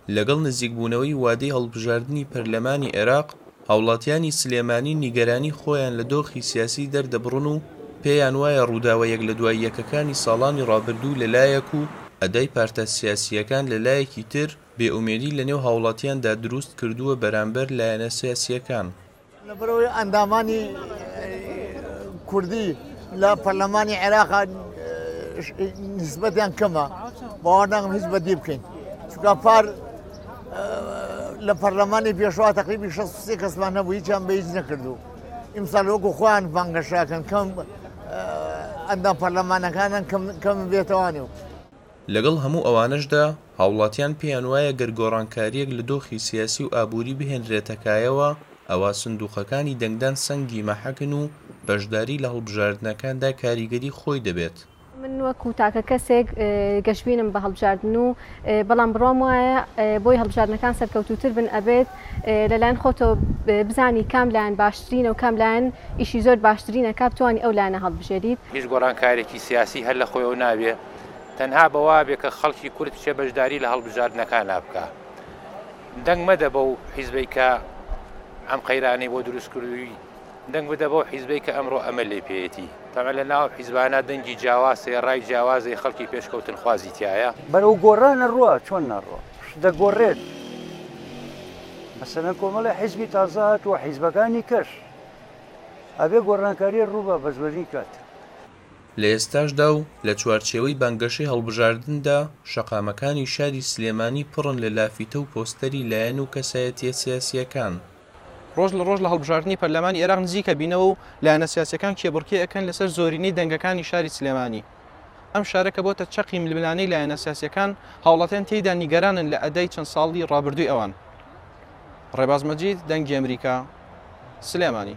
لەگەڵ نزیکبوونەوەی وادەی هەڵبژاردننی پەرلەمانی عێراق، هاوڵاتیانی سلێمانی نیگەرانی خۆیان لە دۆخی سیاسی دەردەبڕن و پێیان وایە ڕووداوە یەک لە دوای یەکەکانی ساڵانی ڕابردوو لەلایەک و ئەدای پارتە سیاسیەکان لەلایەکی تر بێئومێدی لەنێو هاوڵاتیاندا دروست کردووە بەرامبەر لایەنە سیاسیەکان. لەبەرەوەی ئەندامانی کوردی لە پەرلەمانی عێراق نسبەتیان کەمە، باوەڕ ناکەم هیچ بەدی بکەین، چونکە پار لە پەرلەمانی پێشوا تەقریبی 63 کەسمان هەبوو، هیچیان بە هیچ نەکردو. ئیمساڵ وەکو خۆیان بانگەشاکەن کەم ئەندام پەرلەمانەکانان کەم بێتەوانێ. لەگەڵ هەموو ئەوانەشدا هاوڵاتیان پێیان وایە گەرگۆڕانکاریەک لە دۆخی سیاسی و ئابووری بهێنرێتەکایەوە، ئەوا سندوقەکانی دەنگدان سەنگی مەحەکن و بەشداری لە هەڵبژاردنەکاندا کاریگەری خۆی دەبێت. من وەکو تاکە کەسێک گەشتبینم بە هەڵبژاردن و بەڵام بڕۆم وایە بۆی هەڵبژاردنەکان سەرکەوتوتر بن ئەبێت لەلایەن خۆتەوە بزانی کام لایەن باشترینە و کام لایەن ئیشی زۆر باشترینەکە بتوانانی ئەو لایەنە هەڵبژێریت. هیچ گۆڕانکارێکی سیاسی هەر لە خۆیەوە نابێت، تەنها بەوا بێت کە خەڵکی کورد بچێ بەشداری لە هەڵبژاردنەکان بکە. دەنگ مەدە بەو حیزبەی کە ئەم قەیرانەی بۆ دروست کردووی، دەنگ بدە بەو حیزبەی کە ئەمڕۆ ئەمە لێ پێیەتی. تەمە لە ناو حیزبانە دەنگی جیاوازێ، ڕای جیاوازی خەڵکی پێشکەوتن خوازی تایە. بەرەو گۆڕانە ڕوە چۆن نەڕوە دەگۆڕێت. مەسەلەن کۆمەڵی حیزبی تازات و حیزبەکانی کەش ئەبێ گۆڕانکاری ڕووبە بەزوەرنی کات. لە ئێستاشدا و لە چوارچێوەی بانگەشەی هەڵبژاردندا شەقامەکانی شاری سلێمانی پڕن لە لافتە و پۆستەری لایەن و کەسایەتیە سیاسیەکان. ڕۆژ لە ڕۆژ لە هەڵبژاردننی پەرلەمانی عێراق نزیکە بینەوە و لایەنە سیاسیەکان کێبڕکێ ئەەکەن لەسەر زۆرینەی دەنگەکانی شاری سلێمانی. ئەم شارەکە بۆتە چەقی ململانەی لایەنە سیاسیەکان، هاوڵاتیان تێیدا نیگەرانن لە ئەدای چەند ساڵی ڕابردووی ئەوان. ڕێباز مەجید، دەنگی ئەمریکا، سلێمانی.